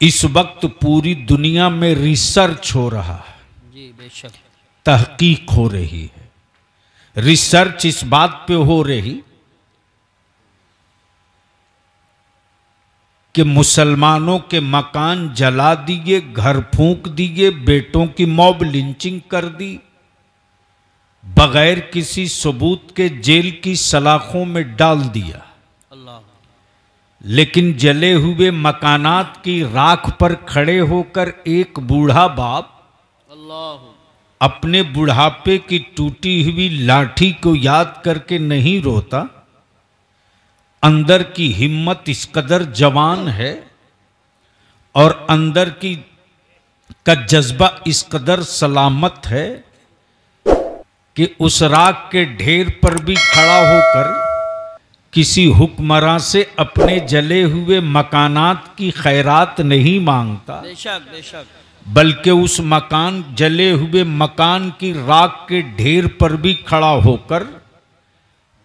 इस वक्त पूरी दुनिया में रिसर्च हो रहा है, जी बेशक, तहकीक हो रही है। रिसर्च इस बात पे हो रही कि मुसलमानों के मकान जला दिए, घर फूंक दिए, बेटों की मॉब लिंचिंग कर दी, बगैर किसी सबूत के जेल की सलाखों में डाल दिया। अल्लाह। लेकिन जले हुए मकानात की राख पर खड़े होकर एक बूढ़ा बाप अल्लाह अपने बुढ़ापे की टूटी हुई लाठी को याद करके नहीं रोता। अंदर की हिम्मत इस कदर जवान है और अंदर की का जज्बा इस कदर सलामत है कि उस राख के ढेर पर भी खड़ा होकर किसी हुक्मरां से अपने जले हुए मकानात की खैरात नहीं मांगता, बेशक बेशक, बल्कि उस मकान जले हुए मकान की राख के ढेर पर भी खड़ा होकर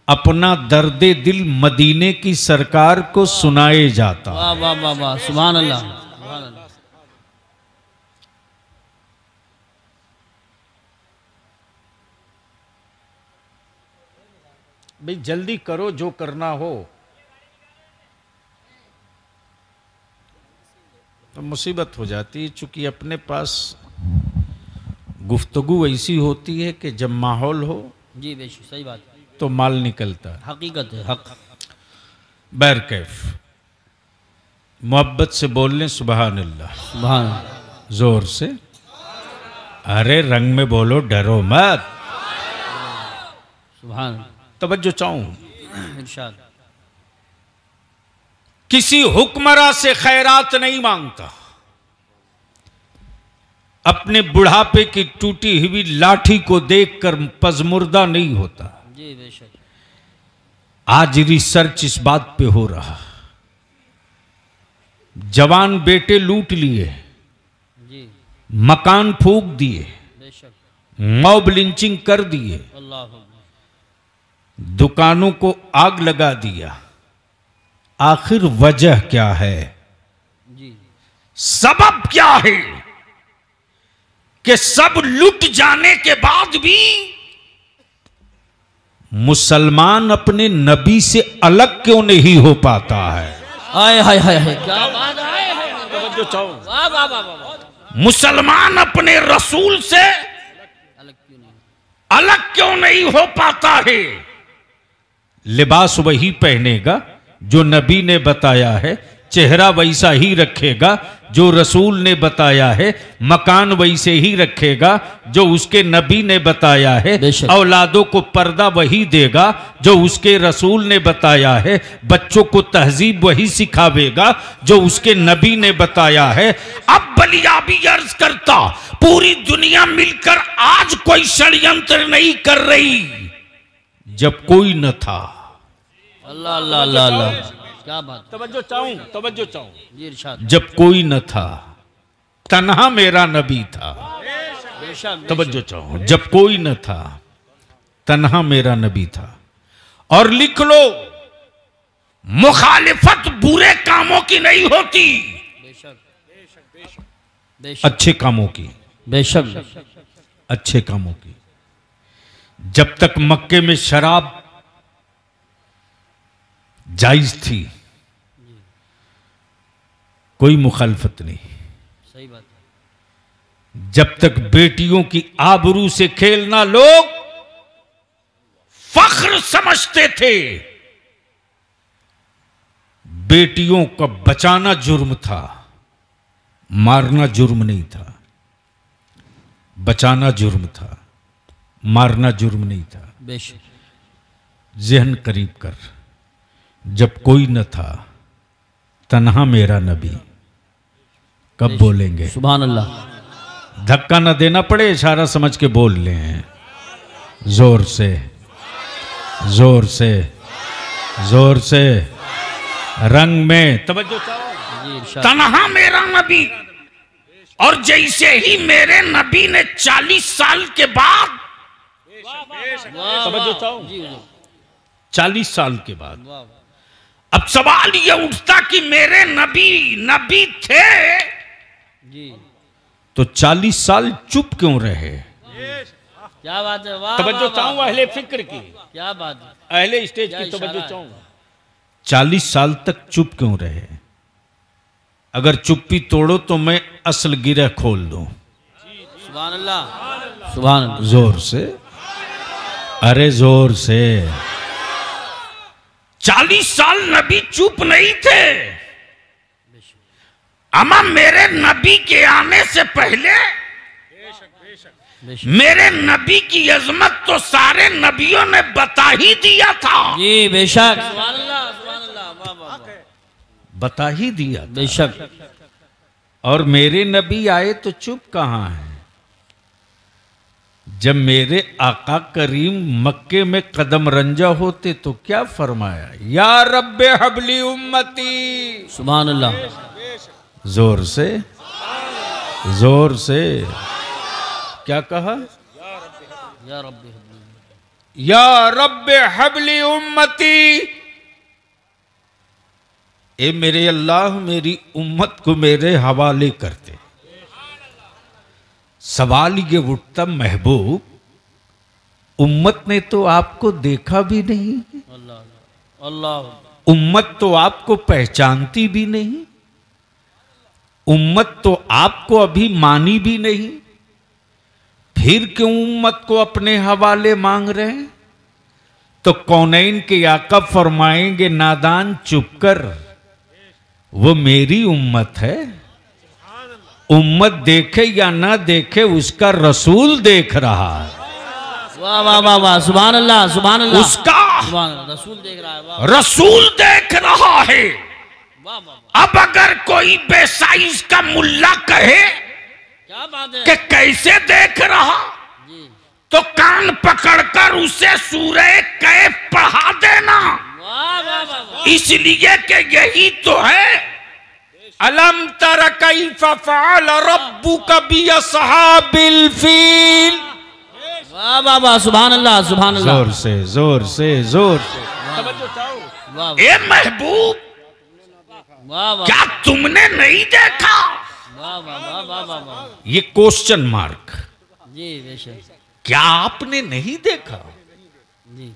अपना दर्दे दिल मदीने की सरकार को सुनाए जाता। वाह वाह वाह वाह, सुभान अल्लाह सुभान अल्लाह। भाई जल्दी करो जो करना हो। तो मुसीबत हो जाती है, चूंकि अपने पास गुफ्तगू ऐसी होती है कि जब माहौल हो जी बेशक, सही बात, तो माल निकलता है। हकीकत है, हक। बैरकैफ मोहब्बत से बोल लें सुबहान अल्लाह, सुभान अल्लाह, जोर से। अरे रंग में बोलो, डरो मत। सुभान अल्लाह, तवज्जो चाहूं, इरशाद। किसी हुक्मरां से खैरात नहीं मांगता, अपने बुढ़ापे की टूटी हुई लाठी को देखकर पजमुर्दा नहीं होता। जी बेशक, आज रिसर्च इस बात पे हो रहा। जवान बेटे लूट लिए, जी मकान फूंक दिए, बेशक, मॉब लिंचिंग कर दिए, अल्लाह, दुकानों को आग लगा दिया। आखिर वजह क्या है, जी सबब क्या है कि सब लुट जाने के बाद भी मुसलमान अपने नबी से अलग क्यों नहीं हो पाता है? आए हाय हाय हाय, क्या बात है, वाह वाह वाह वाह। मुसलमान अपने रसूल से अलग क्यों नहीं हो पाता है? लिबास वही पहनेगा जो नबी ने बताया है, चेहरा वैसा ही रखेगा जो रसूल ने बताया है, मकान वैसे ही रखेगा जो उसके नबी ने बताया है, औलादों को पर्दा वही देगा जो उसके रसूल ने बताया है, बच्चों को तहजीब वही सिखावेगा जो उसके नबी ने बताया है। अब बलियाबी अर्ज करता, पूरी दुनिया मिलकर आज कोई षड्यंत्र नहीं कर रही जब कोई न था। अल्लाह अल्लाह अल्लाह अल्लाह, क्या बात, तवज्जो चाहूं जी इरशाद। जब कोई न था, तन्हा मेरा नबी था। बेशक, तवज्जो चाहूं, जब कोई न था, तन्हा मेरा नबी था। और लिख लो, मुखालिफत बुरे कामों की नहीं होती, बेशक बेशक, अच्छे कामों की, बेशक, अच्छे कामों की। जब तक मक्के में शराब जायज थी, कोई मुखालफत नहीं। सही बात, जब तक बेटियों की आबरू से खेलना लोग फख्र समझते थे, बेटियों का बचाना जुर्म था, मारना जुर्म नहीं था। बचाना जुर्म था, मारना जुर्म नहीं था। बेशक, जहन करीब कर, जब कोई न था, तन्हा मेरा नबी, कब बोलेंगे? सुभान अल्लाह। धक्का न देना पड़े, इशारा समझ के बोल लें, जोर से जोर से जोर से, रंग में। तवज्जो चाहो, तन्हा मेरा नबी। और जैसे ही मेरे नबी ने 40 साल के बाद, तवज्जो चाहो, 40 साल के बाद अब सवाल ये उठता कि मेरे नबी थे जी तो 40 साल चुप क्यों रहे? क्या बात है, वाह तवज्जो वाह, चाहूँ वाह, अहले फिक्र की, क्या बात है, अहले स्टेज क्या की इशारा तवज्जो है। चाहूँ। 40 साल तक चुप क्यों रहे? अगर चुप्पी तोड़ो तो मैं असल गिरह खोल दूं। सुभान अल्लाह, सुभान अल्लाह। जोर से, अरे जोर से। 40 साल नबी चुप नहीं थे। अमा मेरे नबी के आने से पहले बेशक। मेरे नबी की अजमत तो सारे नबियों ने बता ही दिया था। जी बेशक, सुभान अल्लाह, सुभान अल्लाह, वाह वाह वाह। बता ही दिया था। बेशक। और मेरे नबी आए तो चुप कहां है? जब मेरे आका करीम मक्के में कदम रंजा होते तो क्या फरमाया? या रब्बे हबली उम्मती। सुभान अल्लाह। जोर से, जोर से। क्या कहा? या रब्बी, या रब्बे हबली उम्मती। ए मेरे अल्लाह, मेरी उम्मत को मेरे हवाले करते। सवाल ये उठता, महबूब उम्मत ने तो आपको देखा भी नहीं, अल्लाह अल्लाह। उम्मत तो आपको पहचानती भी नहीं, उम्मत तो आपको अभी मानी भी नहीं, फिर क्यों उम्मत को अपने हवाले मांग रहे हैं? तो कौनैन के आका फरमाएंगे, नादान चुप कर, वो मेरी उम्मत है। उम्मत देखे या ना देखे, उसका रसूल देख रहा है। वाह वाह वाह वाह, सुभान अल्लाह, सुभान अल्लाह। उसका सुभान अल्लाह, रसूल देख रहा है, वाह रसूल देख रहा है। वाह वाह। अब अगर कोई बेसाइज का मुल्ला कहे क्या बात है कि कैसे देख रहा, जी, तो कान पकड़कर उसे सूरह कैफ पढ़ा देना। वाह वाह वाह वाह। इसलिए कि यही तो है, अलम तर कैफ फअल रब्बुका बिअस्हाबिल फील। वाह वाह वाह, सुभान अल्लाह, सुभान अल्लाह। जोर से, जोर से, जोर से। वाह ए महबूब, वाह वाह क्या तुमने नहीं देखा? वाह वाह वाह वाह वाह वाह। ये क्वेश्चन मार्क। जी बेशक, क्या आपने नहीं देखा? जी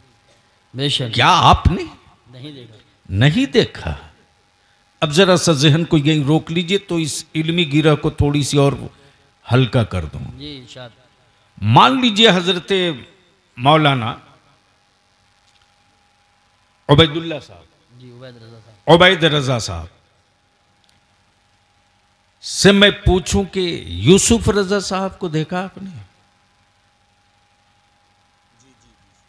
बेशक। क्या आपने नहीं देखा। नहीं देखा? अब जरा सा जहन को यहीं रोक लीजिए तो इस इल्मी गिरह को थोड़ी सी और हल्का कर दूं। जी इरशाद। मान लीजिए हजरत मौलाना उबैदुल्लाह साहब, जी उबैद रजा साहब। उबैद रजा साहब से मैं पूछूं कि यूसुफ रजा साहब को देखा आपने?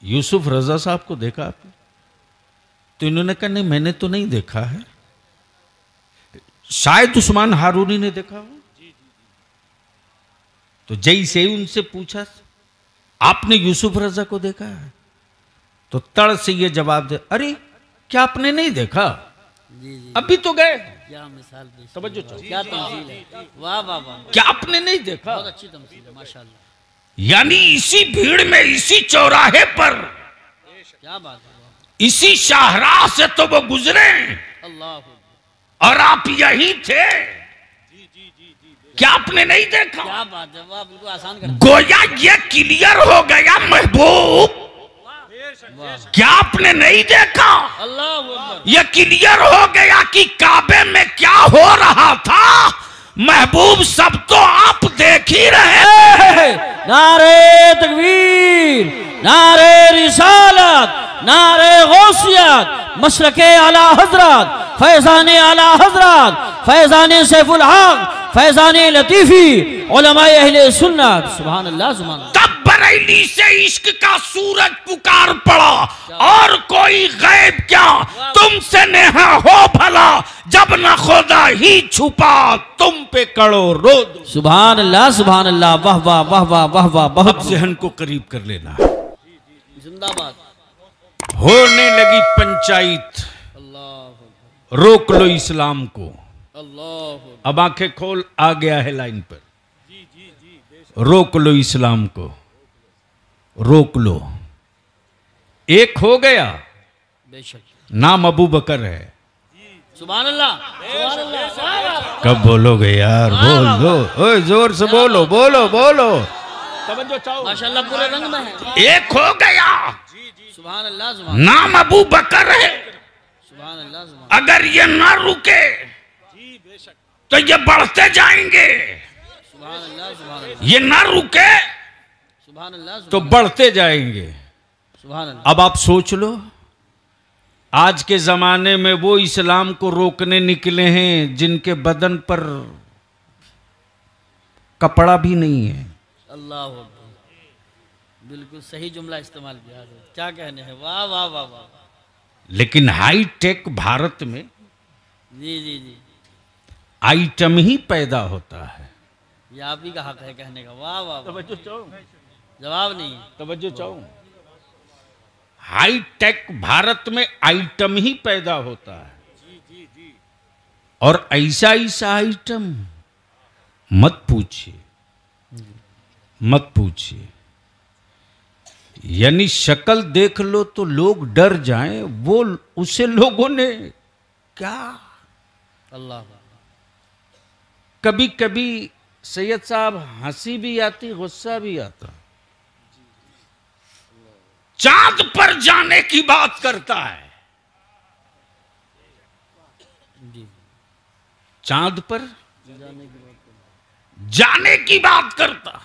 यूसुफ रजा साहब को देखा आपने? तो इन्होंने कहा नहीं, मैंने तो नहीं देखा है। शायद उस्मान हारूनी ने देखा हो। तो जैसे ही उनसे पूछा, आपने यूसुफ रजा को देखा है? तो तड़ से ये जवाब दे, अरे क्या आपने नहीं देखा? जी जी, अभी तो गए। क्या मिसाल पेश की। तवज्जो चाहो। क्या तमसील है, वाह वाह वाह। क्या आपने नहीं देखा? बहुत अच्छी तमसील है, माशाल्लाह। यानी इसी भीड़ में, इसी चौराहे पर, क्या बात है, वाह। इसी शाहराह से तो वो गुजरे अल्लाह, और आप यही थे। क्या आपने नहीं देखा? क्या बात है, वाह, बिल्कुल आसान कर। गोया ये क्लियर हो गया महबूब, क्या आपने नहीं देखा? अल्लाह अकबर। ये क्लियर हो गया कि काबे में क्या हो रहा था। महबूब सब तो आप देख ही रहे। नारे तकबीर, नारे रिसालत, नारे गौसियत, मशरके आला हजरत, फैजान आला हजरत, फैजान सैफुल हक, फैजान लतीफी, उलमाए अहले सुन्नत। सुभान अल्लाह, सुभान अल्लाह। तब बरेली से इश्क का सूरज पुकार पड़ा, और कोई गैब क्या तुमसे नेहा हो भला, जब न खुदा ही छुपा तुम पे कड़ो रोद। सुभान अल्लाह, सुभान अल्लाह, वाह वाह वाह वाह वाह वाह। बहुत जहन को करीब कर लेना। जिंदाबाद। होने लगी पंचायत, अल्लाह रोक लो इस्लाम को। अल्लाह। अब आंखें खोल, आ गया है लाइन पर। रोक लो इस्लाम को, रोक लो। एक हो गया, बेशक। नाम अबू बकर है। सुभान अल्लाह, सुभान अल्लाह। कब बोलोगे यार? बोल दो, ओए जोर से बोलो, बोलो बोलो। माशाल्लाह पूरे रंग में है। एक हो गया, सुभान अल्लाह, सुभान नाम अबू बकर है। सुभान अल्लाह, सुभान अगर ये ना रुके तो ये बढ़ते जाएंगे, अल्लाह, सुभान अल्लाह, ये ना रुके सुभान अल्लाह, तो बढ़ते जाएंगे। सुभान अल्लाह। अब आप सोच लो, आज के जमाने में वो इस्लाम को रोकने निकले हैं जिनके बदन पर कपड़ा भी नहीं है। अल्लाह अकबर, बिल्कुल सही जुमला इस्तेमाल किया, क्या कहने हैं, वाह वाह वाह वाह। लेकिन हाई टेक भारत में जी जी जी, आइटम ही पैदा होता है। ये आप ही का हक है कहने का, वाह वाह वाह। जवाब नहीं है, तवज्जो चाहूं, हाई टेक भारत में आइटम ही पैदा होता है। और ऐसा ऐसा आइटम मत पूछिए, मत पूछिए। यानी शक्ल देख लो तो लोग डर जाएं, वो उसे लोगों ने क्या। अल्लाह, कभी कभी सैयद साहब हंसी भी आती, गुस्सा भी आता। चांद पर जाने की बात करता है, जी चांद पर जाने की बात करता।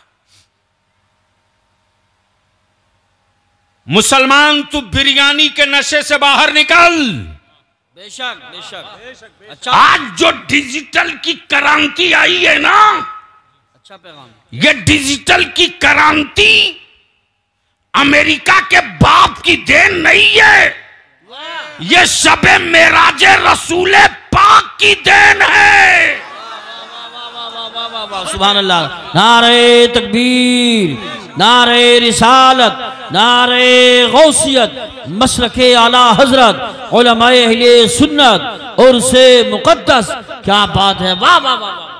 मुसलमान तू बिरयानी के नशे से बाहर निकल। बेशक बेशक। अच्छा, आज जो डिजिटल की क्रांति आई है ना, अच्छा पैगाम। ये डिजिटल की क्रांति अमेरिका के बाप की देन नहीं है, ये शबे मेराजे रसूले पाक की देन है। सुभान अल्लाह। नारे तकबीर, नारे रिसालत, नारे गौसियत, मसलके आला हजरत, उलमाए अहले सुन्नत और से मुकद्दस। क्या बात है, वाह वाह वाह।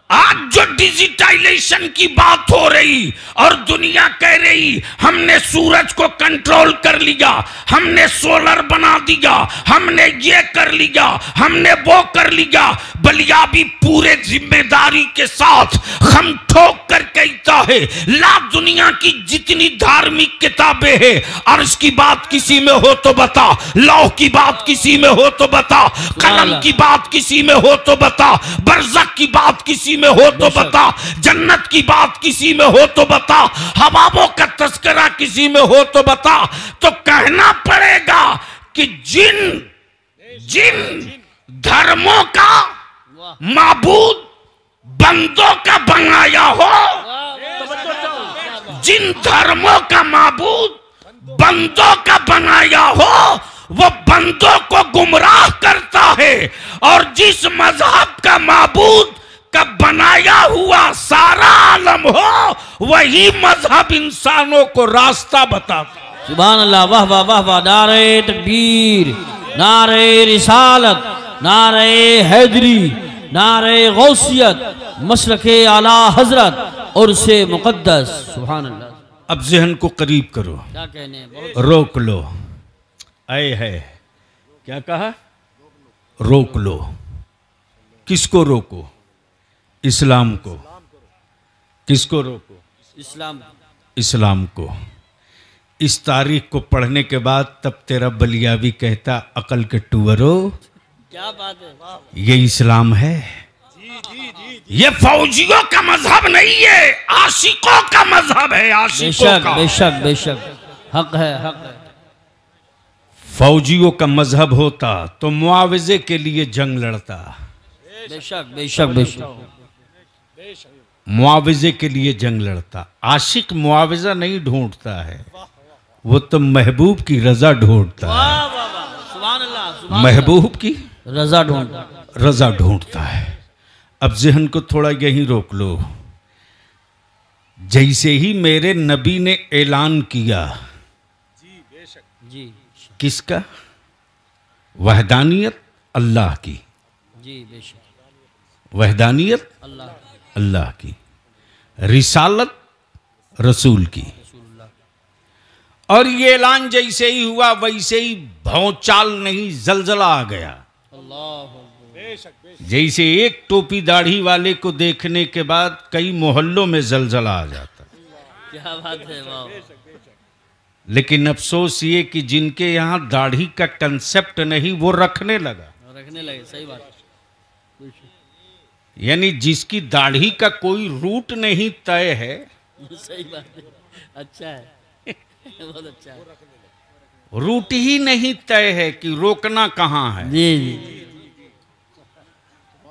आज जो डिजिटाइजेशन की बात हो रही और दुनिया कह रही हमने सूरज को कंट्रोल कर लिया, हमने सोलर बना दिया, हमने ये कर लिया, हमने वो कर लिया, बलिया भी पूरे जिम्मेदारी के साथ हम ठोक कर कहता है, ला दुनिया की जितनी धार्मिक किताबें हैं, अर्श की बात किसी में हो तो बता, लौह की बात किसी में हो तो बता, कलम की बात किसी में हो तो बता, बरज़ख की बात किसी में हो तो बता, जन्नत की बात किसी में हो तो बता, हवाओं का तस्करा किसी में हो तो बता। तो कहना पड़ेगा कि जिन धर्मों का माबूद बंदों का बनाया हो, जिन धर्मों का माबूद बंदों का बनाया हो, वो बंदों को गुमराह करता है, और जिस मजहब का माबूद का बनाया हुआ सारा आलम हो, वही मजहब इंसानों को रास्ता बताता। सुभान अल्लाह, वाह वाह वाह वाह। नारे तकबीर, नारे रिसालत, नारे हैदरी, नारे गौसियत, मसलके आला हजरत और से मुकद्दस। सुभान अल्लाह। अब ज़हन को करीब करो, क्या कहने हैं, रोक लो। आए है क्या कहा? रोक लो। किसको रोको? इस्लाम को। किसको रोको? इस्लाम। इस्लाम को। इस तारीख को पढ़ने के बाद तब तेरा बलियावी कहता, अकल के टूवरो, क्या बात है, ये इस्लाम है। ये फौजियों का मजहब नहीं है, आशिकों का मजहब है, आशिकों बेशक का। बेशक बेशक, हक है, हक है। फौजियों का मजहब होता तो मुआवजे के लिए जंग लड़ता। बेशक बेशक बेशक, मुआवजे के लिए जंग लड़ता। आशिक मुआवजा नहीं ढूंढता है, वो तो महबूब की रजा ढूंढता है। वाह वाह वाह, सुभान अल्लाह, सुभान महबूब की अल्लाह। रजा ढूंढ, रजा ढूंढता है। अब जहन को थोड़ा यहीं रोक लो। जैसे ही मेरे नबी ने ऐलान किया, जी किसका? वहदानियत अल्लाह की, जी बेशक, अल्लाह वहदानियत अल्लाह की, रिसालत रसूल की। और ये ऐलान जैसे ही हुआ वैसे ही भौचाल नहीं, जलजला आ गया। अल्लाह जैसे एक टोपी दाढ़ी वाले को देखने के बाद कई मोहल्लों में जलजला आ जाता। क्या बात है, वाह। लेकिन अफसोस ये कि जिनके यहाँ दाढ़ी का कंसेप्ट नहीं वो रखने लगे, सही बात। यानी जिसकी दाढ़ी का कोई रूट नहीं तय है, सही बात है, अच्छा है, बहुत अच्छा है। रूट ही नहीं तय है कि रोकना कहाँ है। जी जी,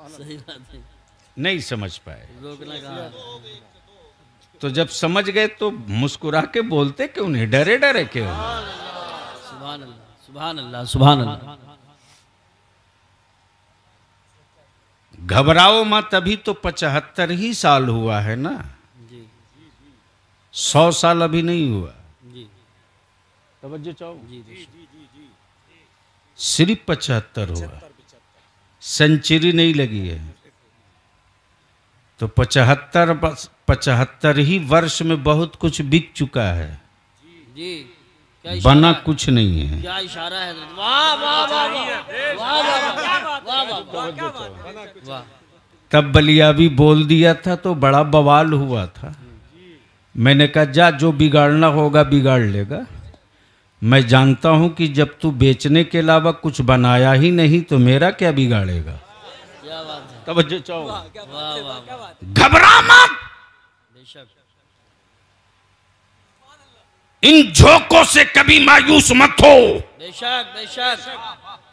सही बात है, नहीं समझ पाए, रोकना कहाँ है। तो जब समझ गए तो मुस्कुरा के बोलते क्यों नहीं, डरे डरे क्यों। सुभान अल्लाह, सुभान अल्लाह, सुभान अल्लाह। घबराओ मत, अभी तो 75 ही साल हुआ है ना, जी 100 साल अभी नहीं हुआ। जी, तवज्जो चाहो, जी सिर्फ 75 हुआ, सेंचुरी नहीं लगी है। तो 75 ही वर्ष में बहुत कुछ बिक चुका है जी। बना कुछ नहीं है। क्या इशारा है, वाह वाह वाह वाह वाह वाह। तब बलियाबी बोल दिया था तो बड़ा बवाल हुआ था। मैंने कहा जा, जो बिगाड़ना होगा बिगाड़ लेगा। मैं जानता हूं कि जब तू बेचने के अलावा कुछ बनाया ही नहीं तो मेरा क्या बिगाड़ेगा। क्या बात है, तवज्जो चाहो, वाह वाह, घबरा मत, बेशक, इन झोंकों से कभी मायूस मत हो। बेशक बेशक,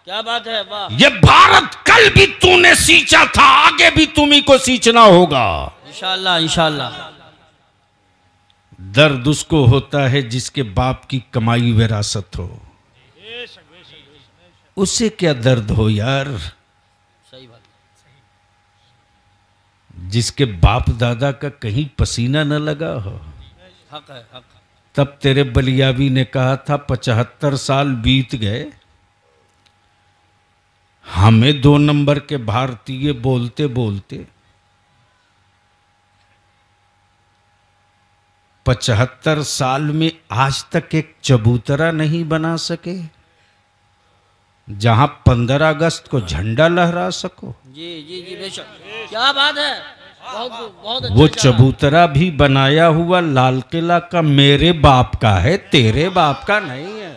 क्या बात है, वाह। ये भारत कल भी तूने सींचा था, आगे भी तुम्ही को सींचना होगा इंशाअल्लाह, इंशाअल्लाह। दर्द उसको होता है जिसके बाप की कमाई विरासत हो, उससे क्या दर्द हो यार। सही बात, जिसके बाप दादा का कहीं पसीना न लगा हो। हक है, हक। तब तेरे बलियाबी ने कहा था 75 साल बीत गए, हमें 2 नंबर के भारतीय बोलते बोलते 75 साल में आज तक एक चबूतरा नहीं बना सके जहां 15 अगस्त को झंडा लहरा सको। जी जी जी, बेशक, क्या बात है, बहुत बहुत अच्छा वो इशारा। चबूतरा भी बनाया हुआ लाल किला का मेरे बाप का है, तेरे बाप का नहीं है।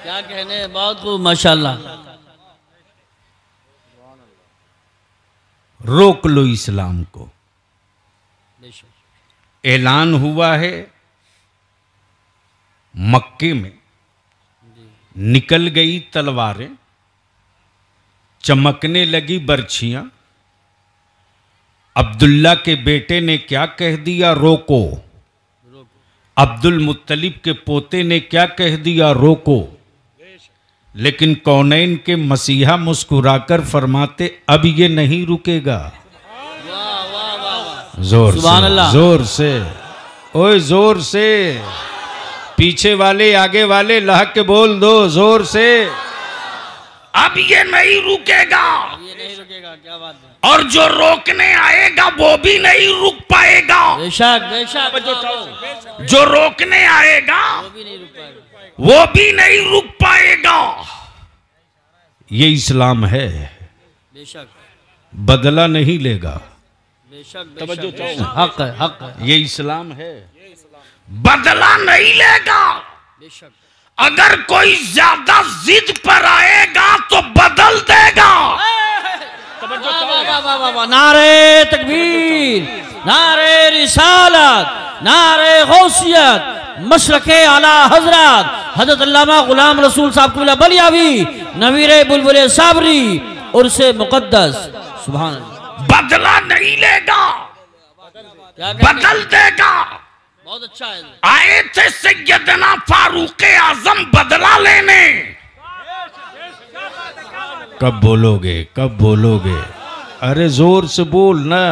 क्या कहने, बहुत खूब, माशाल्लाह। रोक लो इस्लाम को। बेशक, ऐलान हुआ है मक्के में, निकल गई तलवारें, चमकने लगी बर्छियां। अब्दुल्ला के बेटे ने क्या कह दिया, रोको। अब्दुल मुत्तलिब के पोते ने क्या कह दिया, रोको। लेकिन कौनैन के मसीहा मुस्कुराकर फरमाते अब ये नहीं रुकेगा। वाह वाह वाह, जोर सुभान से, अल्लाह। जोर से, ओए जोर से, पीछे वाले आगे वाले लहक के बोल दो जोर से, अब ये नहीं रुकेगा। ये नहीं रुकेगा, क्या बात है, और जो रोकने आएगा वो भी नहीं रुक पाएगा। बेशक बेशक, जो रोकने आएगा वो भी नहीं रुक पाएगा। वो भी नहीं रुक पाएगा। ये इस्लाम है, बेशक बदला नहीं लेगा। बेशक तवज्जो बेशक, चाहो। हक है, हक है, ये इस्लाम है, बदला नहीं लेगा। बेशक। अगर कोई ज्यादा जिद पर आएगा तो बदल देगा। वाह वाह वाह वाह, नारे तकबीर, नारे रिसालत, नारे गौसियत, मशरके आला हजरत हजरत अल्लामा गुलाम रसूल साहब कुला बलियावी नवीरे बुलबुले साबरी उर्से मुकद्दस, सुभान अल्लाह। बदला नहीं लेगा, क्या कहते हैं? बदल देगा। बहुत अच्छा है। आए थे सैयदना फारूक आजम बदला लेने। कब बोलोगे, कब बोलोगे, अरे जोर से बोल ना।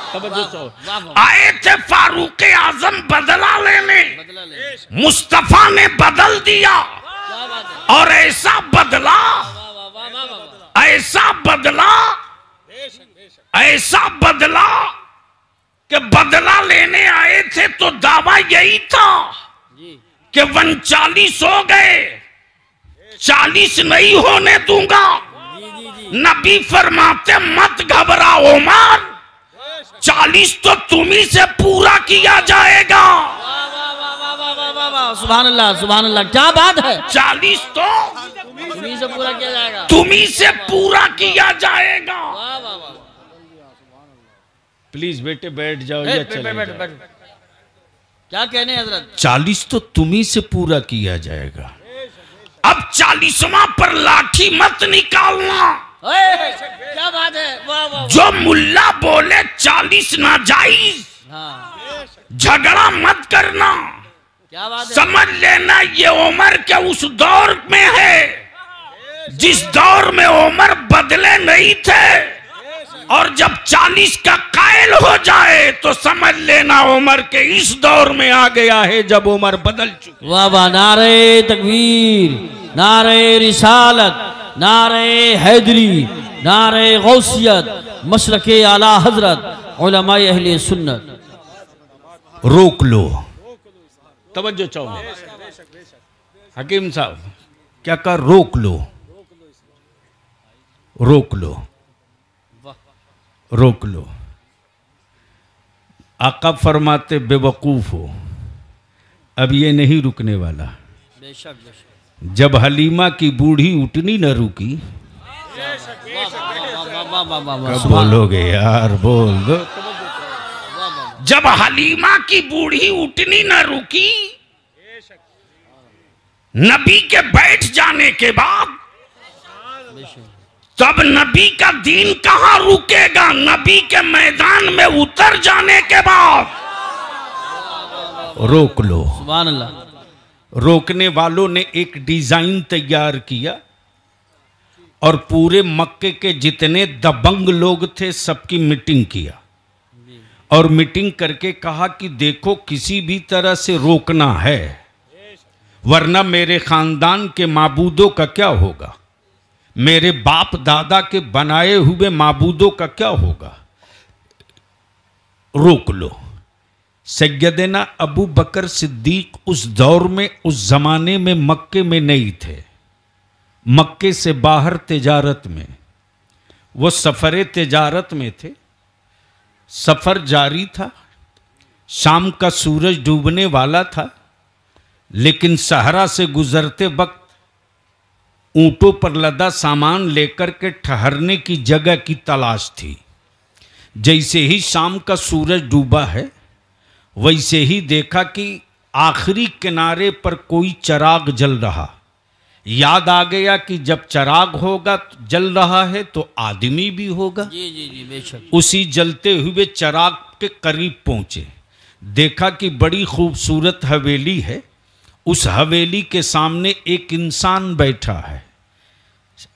वाह वाह, आए थे फारूक आजम बदला लेने, बदला ले, मुस्तफा ने बदल दिया। क्या बात है, और ऐसा बदला, वाह वाह वाह वाह वाह, ऐसा बदला, ऐसा बदला कि बदला लेने आए थे तो दावा यही था जी कि 39 हो गए, 40 नहीं होने दूंगा। जी जी जी, नबी फरमाते मत घबराओ उमर, 40 तो तुम्ही से पूरा किया जाएगा। सुभान अल्लाह, सुभान अल्लाह, क्या बात है। 40 तो तुम्हीं से पूरा किया जाएगा, तुम्ही से पूरा किया जाएगा। प्लीज बेटे बैठ जाओ या चले जाओ। क्या कहने हजरत? 40 तो तुम्ही से पूरा किया जाएगा। अब 40वां पर लाठी मत निकालना। क्या बात है, वाह वाह। जो मुल्ला बोले 40 नाजायज, हाँ, झगड़ा मत करना। क्या बात है। समझ लेना ये उमर के उस दौर में है जिस दौर में उमर बदले नहीं थे, और जब 40 का कायल हो जाए तो समझ लेना उमर के इस दौर में आ गया है जब उमर बदल चुके। वाह वाह, नारे तकबीर, नारे रिसालत, नारे हैदरी, नारे गौसियत, मशरके आला हजरत, उलमाए अहले सुन्नत। रोक लो, तवज्जो चाहो हकीम साहब, क्या कहा? रोक लो, रोक लो, रोक लो। आका फरमाते बेवकूफ हो, अब ये नहीं रुकने वाला। बेशक बेशक। जब हलीमा की बूढ़ी उठनी न रुकी, कब बोलोगे यार, बोल दो। जब हलीमा की बूढ़ी उठनी न रुकी, नबी के बैठ जाने के बाद, तब नबी का दीन कहां रुकेगा? नबी के मैदान में उतर जाने के बाद। रोक लो, सुभान अल्लाह। रोकने वालों ने एक डिजाइन तैयार किया और पूरे मक्के के जितने दबंग लोग थे सबकी मीटिंग किया, और मीटिंग करके कहा कि देखो किसी भी तरह से रोकना है, वरना मेरे खानदान के माबूदों का क्या होगा, मेरे बाप दादा के बनाए हुए माबूदों का क्या होगा। रोक लो। सैयदना अबू बकर सिद्दीक उस दौर में, उस जमाने में मक्के में नहीं थे, मक्के से बाहर तिजारत में, वो सफर तिजारत में थे। सफर जारी था, शाम का सूरज डूबने वाला था, लेकिन सहरा से गुजरते वक्त ऊंटों पर लदा सामान लेकर के ठहरने की जगह की तलाश थी। जैसे ही शाम का सूरज डूबा है, वैसे ही देखा कि आखिरी किनारे पर कोई चिराग जल रहा। याद आ गया कि जब चिराग होगा, जल रहा है, तो आदमी भी होगा। जी जी जी, बेशक। उसी जलते हुए चिराग के करीब पहुंचे, देखा कि बड़ी खूबसूरत हवेली है। उस हवेली के सामने एक इंसान बैठा है।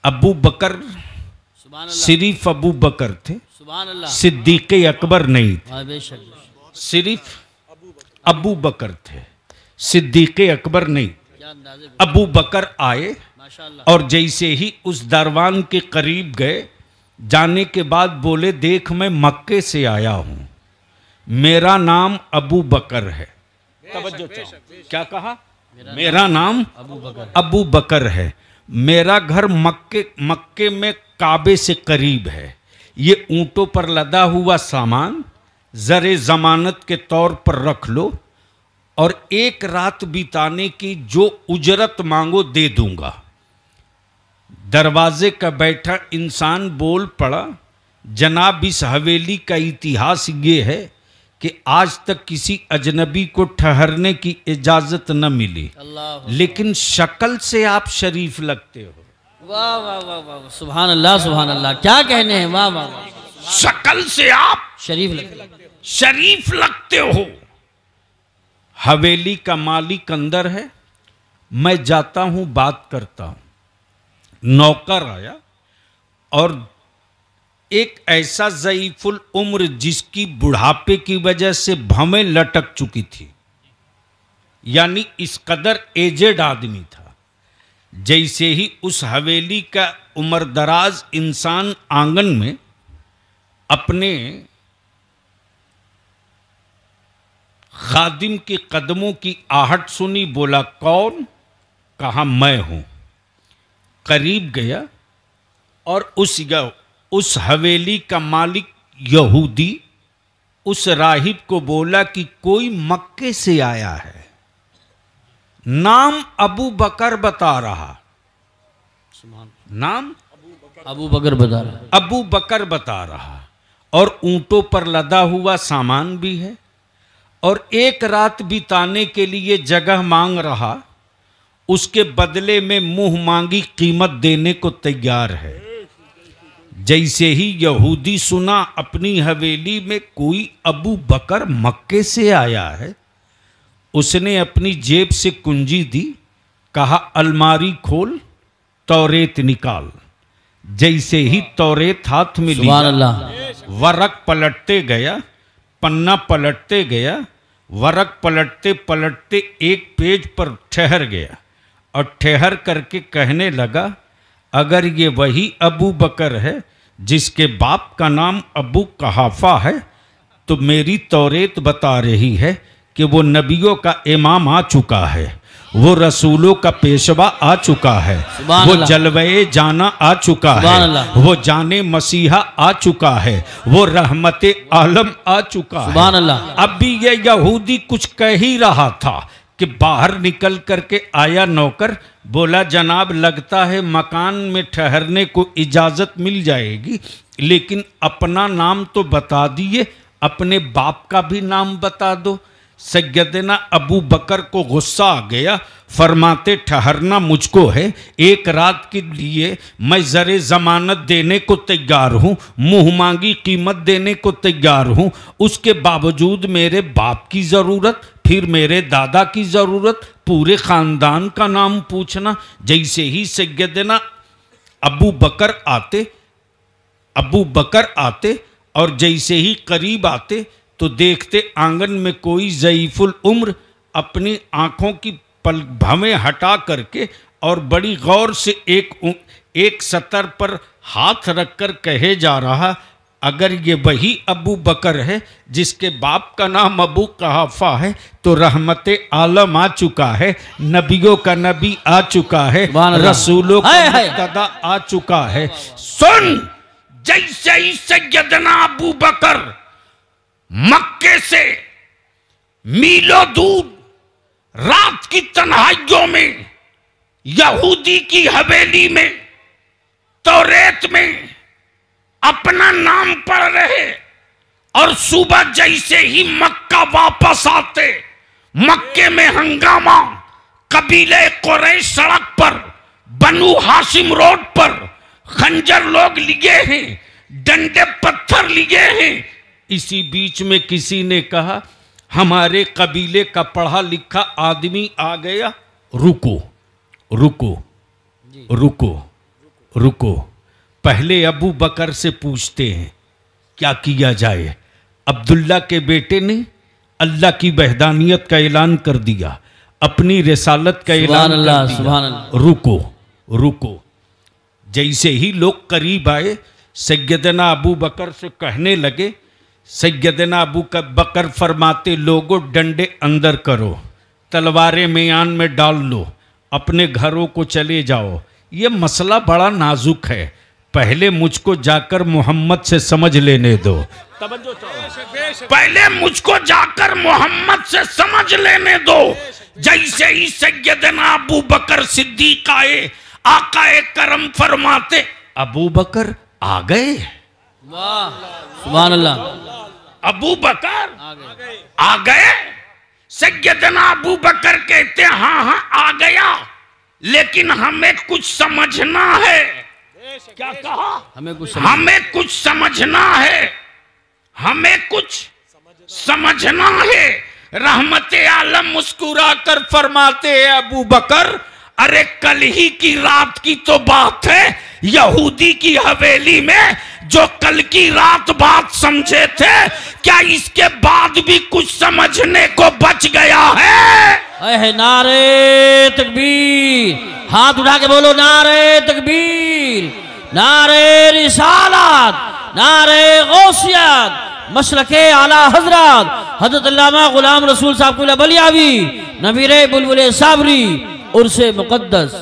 अबू बकर, सुभान अल्लाह, सिर्फ अबू बकर थे, सुभान अल्लाह। सिद्दीक अकबर नहीं थे। हाँ, बेशक बेशक। सिर्फ अबू बकर थे, सिद्दीक अकबर नहीं। क्या अंदाज़े। अबू बकर आए माशाअल्लाह। और जैसे ही उस दरवान के करीब गए, जाने के बाद बोले, देख मैं मक्के से आया हूं, मेरा नाम अबू बकर है। तवज्जो चाहो। क्या कहा? मेरा नाम अबू बकर है, मेरा घर मक्के में काबे से करीब है। ये ऊंटों पर लदा हुआ सामान जरे जमानत के तौर पर रख लो, और एक रात बिताने की जो उजरत मांगो दे दूंगा। दरवाजे का बैठा इंसान बोल पड़ा, जनाब इस हवेली का इतिहास ये है कि आज तक किसी अजनबी को ठहरने की इजाजत न मिली, लेकिन शक्ल से आप शरीफ लगते हो। वाह वाह वाह वाह, सुभान अल्लाह, सुभान अल्लाह। क्या कहने हैं, वाह वाह वाह। शक्ल से आप शरीफ लगते हो। हवेली का मालिक अंदर है, मैं जाता हूं, बात करता हूं। नौकर आया और एक ऐसा ज़ईफुल उम्र जिसकी बुढ़ापे की वजह से भवें लटक चुकी थी, यानी इस कदर एजेड आदमी था। जैसे ही उस हवेली का उम्रदराज इंसान आंगन में अपने खादिम के कदमों की आहट सुनी, बोला, कौन? कहा, मैं हूं। करीब गया, और उस हवेली का मालिक यहूदी उस राहिब को बोला कि कोई मक्के से आया है, नाम अबू बकर बता रहा, नाम अबू बकर बता रहा, अबू बकर बता रहा, और ऊंटों पर लदा हुआ सामान भी है, और एक रात बिताने के लिए जगह मांग रहा, उसके बदले में मुंह मांगी कीमत देने को तैयार है। जैसे ही यहूदी सुना अपनी हवेली में कोई अबू बकर मक्के से आया है, उसने अपनी जेब से कुंजी दी, कहा अलमारी खोल, तौरेत निकाल। जैसे ही तौरेत हाथ में लिया, वरक पलटते गया, पन्ना पलटते गया, वरक पलटते पलटते एक पेज पर ठहर गया और ठहर करके कहने लगा, अगर ये वही अबू बकर है जिसके बाप का नाम अबू कहाफा है, तो मेरी तौरेत बता रही है कि वो नबियों का इमाम आ चुका है, वो रसूलों का पेशवा आ चुका है, वो जलवे जाना आ चुका है, वो जाने मसीहा आ चुका है, वो रहमते आलम आ चुका है। अब भी ये यहूदी कुछ कह ही रहा था कि बाहर निकल करके आया नौकर, बोला जनाब लगता है मकान में ठहरने को इजाज़त मिल जाएगी, लेकिन अपना नाम तो बता दिए, अपने बाप का भी नाम बता दो। सैयदना अबू बकर को गुस्सा आ गया, फरमाते ठहरना मुझको है, एक रात के लिए मैं ज़रे ज़मानत देने को तैयार हूँ, मुँह मांगी कीमत देने को तैयार हूँ, उसके बावजूद मेरे बाप की ज़रूरत, फिर मेरे दादा की ज़रूरत, पूरे ख़ानदान का नाम पूछना। जैसे ही सैयदना अबू बकर आते और जैसे ही करीब आते तो देखते आंगन में कोई ज़ईफ़ुल उम्र अपनी आँखों की भवें हटा करके और बड़ी गौर से एक सतर पर हाथ रखकर कहे जा रहा, अगर ये वही अबू बकर है जिसके बाप का नाम अबू कहाफा है, तो रहमते आलम आ चुका है, नबियों का नबी आ चुका है, रसूलों का मुक्तदा आ चुका है। सुन, जैसे ही सैयदना अबू बकर मक्के से मीलों दूर रात की तन्हाइयों में यहूदी की हवेली में तौरेत में अपना नाम पढ़ रहे, और सुबह जैसे ही मक्का वापस आते, मक्के में हंगामा, कबीले कुरैश सड़क पर, बनु हाशिम रोड पर खंजर लोग लिए हैं, डंडे पत्थर लिए हैं। इसी बीच में किसी ने कहा, हमारे कबीले का पढ़ा लिखा आदमी आ गया, रुको रुको रुको रुको, पहले अबू बकर से पूछते हैं क्या किया जाए। अब्दुल्ला के बेटे ने अल्लाह की वहदानियत का ऐलान कर दिया, अपनी रिसालत का ऐलान कर दिया, रुको रुको। जैसे ही लोग करीब आए, सैयदना अबू बकर से कहने लगे, सैयदना अबू बकर फरमाते, लोगों डंडे अंदर करो, तलवारें मियान में डाल लो, अपने घरों को चले जाओ, ये मसला बड़ा नाजुक है, पहले मुझको जाकर मोहम्मद से समझ लेने दो। पहले मुझको जाकर मोहम्मद से समझ लेने दो। जैसे ही सैयदना अबू बकर सिद्दीक आए, आकाए करम फरमाते, अबू बकर आ गए। वाह, सुभान अल्लाह, अबू बकर आ गए। सैयदना अबू बकर कहते, हाँ हाँ आ गया, लेकिन हमें कुछ समझना है। क्या कहा? हमें कुछ समझना है, हमें कुछ समझना है। रहमते आलम मुस्कुरा कर फरमाते हैं, अबू बकर अरे कल ही की रात की तो बात है, यहूदी की हवेली में जो कल की रात बात समझे थे, क्या इसके बाद भी कुछ समझने को बच गया है? नारे तकबीर, हाथ उठा के बोलो नारे तकबीर, नारे रिसालत, नारे गौसियत, मशरके आला हजरत हजरत अल्लामा गुलाम रसूल साहब कुल बलियावी, नबीरे बुलबुले साबरी, उर्से मुकद्दस।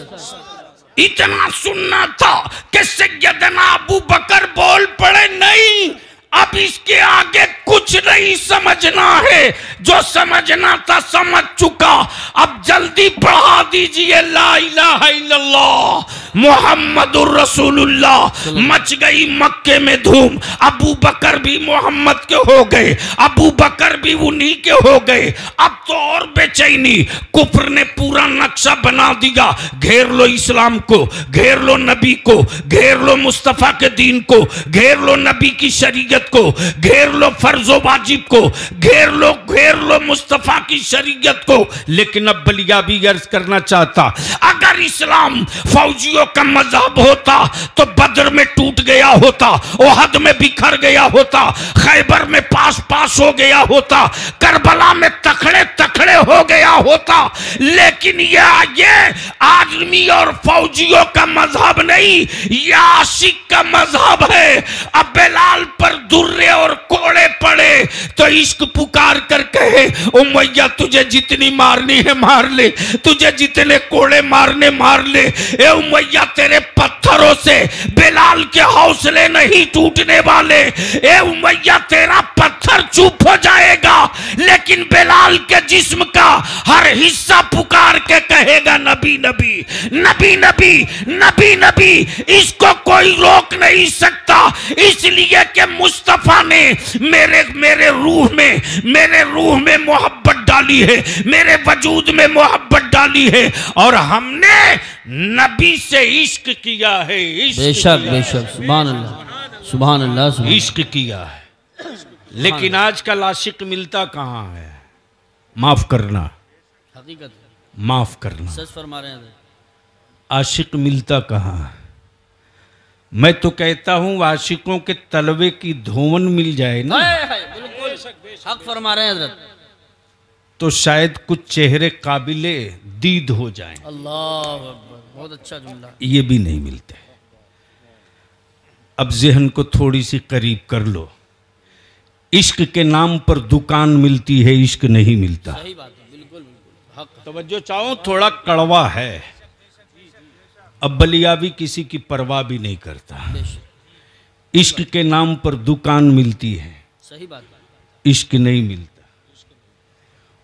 इतना सुनना था कि सैयदना अबू बकर बोल पड़े, नहीं अब इसके आगे कुछ नहीं समझना है, जो समझना था समझ चुका, अब जल्दी बढ़ा दीजिए ला इलाहा इल्लल्लाह मुहम्मदुर रसूलुल्लाह। मच गई मक्के में धूम, अबू बकर भी मोहम्मद के हो गए, अबू बकर भी उन्हीं के हो गए। अब तो और बेचैनी, कुफ्र ने पूरा नक्शा बना दिया, घेर लो इस्लाम को, घेर लो नबी को, घेर लो मुस्तफा के दीन को, घेर लो नबी की शरीयत को, घेर लो फर्जो वाजिब को, घेर लो मुस्तफा की शरीयत को। लेकिन अब बलिया भी अर्ज करना चाहता, अगर इस्लाम फौजियों का मजहब होता तो बद्र में टूट गया होता, ओहद में बिखर गया होता, खैबर में पास पास हो गया होता, करबला में तखड़े तखड़े हो गया होता। लेकिन ये आदमी और फौजियों का मजहब नहीं, यह आशिक का मजहब है। अब बेलाल पर दुर्रे और कोड़े पड़े तो इश्क पुकार कर कहे, उमैया तुझे जितनी मारनी है मार ले, तुझे जितने कोड़े मारने मार ले। ए उमैया तेरे पत्थरों से बेलाल के हौसले नहीं टूटने वाले। ए उमैया तेरा पत्थर चुप हो जाएगा, लेकिन बेलाल के जिस्म का हर हिस्सा पुकार के कहेगा नबी नबी नबी नबी नबी नबी। इसको कोई रोक नहीं सकता, इसलिए कि मुस्तफा ने मेरे रूह में मोहब्बत डाली है, मेरे वजूद में मोहब्बत डाली है, और हमने नबी से इश्क किया है। बेशक बेशक, सुभान अल्लाह सुभान अल्लाह, सुभान इश्क किया है। लेकिन आजकल आशिक मिलता कहाँ है? माफ करना, हकीकत माफ करना, सच फरमा रहे हैं। आशिक मिलता कहाँ है? मैं तो कहता हूँ आशिकों के तलवे की धोवन मिल जाए ना, बिल्कुल हक फरमा रहे हैं हजरत, तो शायद कुछ चेहरे काबिले दीद हो जाएं। अल्लाह अकबर, बहुत अच्छा जुमला। ये भी नहीं मिलते। अब ज़हन को थोड़ी सी करीब कर लो, इश्क के नाम पर दुकान मिलती है, इश्क नहीं मिलता। सही बात है, बिल्कुल बिल्कुल हक। तवज्जो चाहो, थोड़ा कड़वा है। अब बलियावी किसी की परवाह भी नहीं करता, इश्क के नाम पर दुकान मिलती है, सही बात, इश्क नहीं मिलता।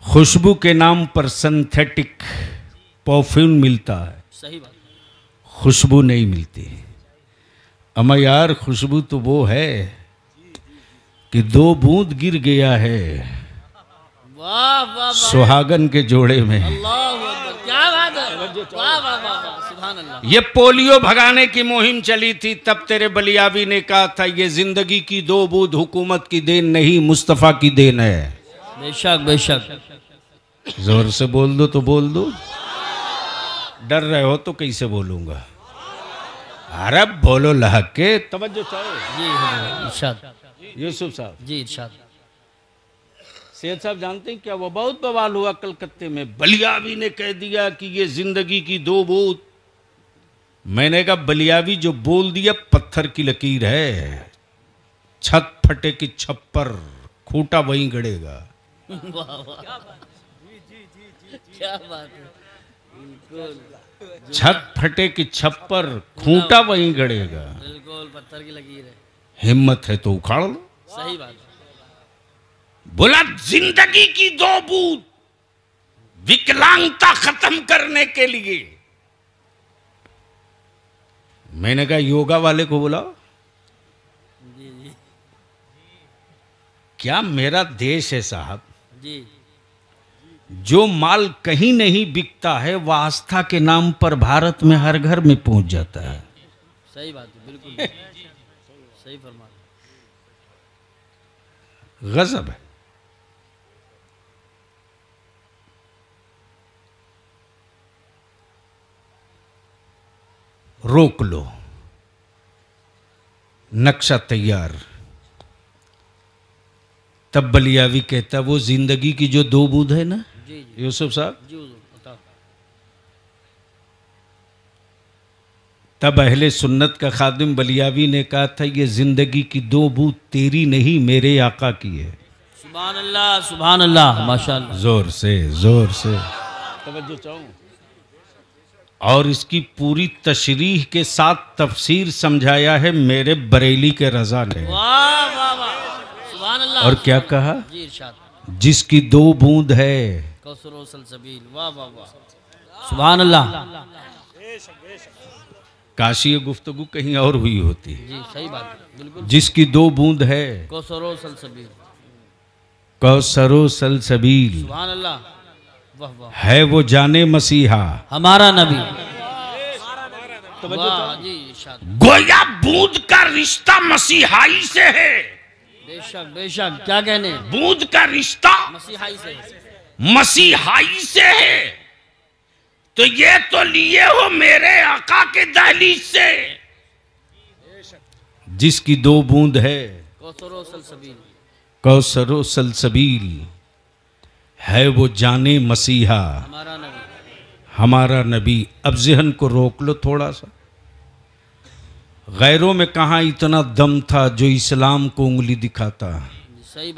खुशबू के नाम पर सिंथेटिक परफ्यूम मिलता है, सही बात, खुशबू नहीं मिलती। अमा यार खुशबू तो वो है कि 2 बूंद गिर गया है वाह वाह सुहागन के जोड़े में। अल्लाह अकबर, क्या बात है, वाह वाह वाह, सुभान अल्लाह। ये पोलियो भगाने की मुहिम चली थी, तब तेरे बलियावी ने कहा था ये जिंदगी की 2 बूंद हुकूमत की देन नहीं, मुस्तफा की देन है। बेशक बेशक, जोर से बोल दो तो बोल दो, डर रहे हो तो कैसे बोलूंगा? अरे बोलो लहक के। तवज्जो चाहो जी हजरत, इरशाद यूसुफ साहब जी, इरशाद। सेठ साहब जानते हैं क्या वो बहुत बवाल हुआ कलकत्ते में, बलियावी ने कह दिया कि ये जिंदगी की 2 बूंद। मैंने कहा बलियावी जो बोल दिया पत्थर की लकीर है, छत फटे की छप्पर, खूंटा वहीं गड़ेगा। वाह वाह, क्या बात है, बिल्कुल छत फटे की छप्पर, खूंटा वहीं गड़ेगा। बिल्कुल पत्थर की लकीर है, हिम्मत है तो उखाड़ लो। सही बात है। बोला जिंदगी की 2 बूंद विकलांगता खत्म करने के लिए। मैंने कहा योगा वाले को बुलाओ। जी जी क्या मेरा देश है साहब, जी, जो माल कहीं नहीं बिकता है वह आस्था के नाम पर भारत में हर घर में पहुंच जाता है। सही बात है, बिल्कुल सही फरमा। गजब है। रोक लो, नक्शा तैयार। तब बलियावी कहता वो जिंदगी की जो 2 बूंद है ना, जी जी यूसुफ साहब, जी बताओ। तब अहले सुन्नत का खादिम बलियावी ने कहा था ये जिंदगी की 2 बूंद तेरी नहीं मेरे आका की है। सुभान अल्लाह सुभान अल्लाह, माशाअल्लाह। जोर से तवज्जो चाहूं। और इसकी पूरी तशरीह के साथ तफसीर समझाया है मेरे बरेली के रजा ने। वाह वाह वाह, सुभान अल्लाह। और क्या कहा? जी इरशाद, जिसकी 2 बूंद है कौसर व सलसबील। वाह वाह वाह, सुभान अल्लाह। काशी ये गुफ्तगू कहीं और हुई होती। जी सही बात है, बिल्कुल। जिसकी 2 बूंद है कौसर व सलसबील, कौसरो सलसबील, सुभान अल्लाह। वाह वाह, है वो जाने मसीहा, हमारा नबी। वाह जी इरशाद, गोया बूंद का रिश्ता मसीहाई से है। बेशक बेशक, क्या कहने, बूंद का रिश्ता मसीहाई से। मसीहाई से है। तो ये तो लिए हो मेरे आका के दहलीज से। जिसकी 2 बूंद है कौसर व सलसबील, कौसरो सलसबील, है वो जाने मसीहा, हमारा नबी। हमारा नबी। अब ज़हन को रोक लो थोड़ा सा। गैरों में कहाँ इतना दम था जो इस्लाम को उंगली दिखाता। सही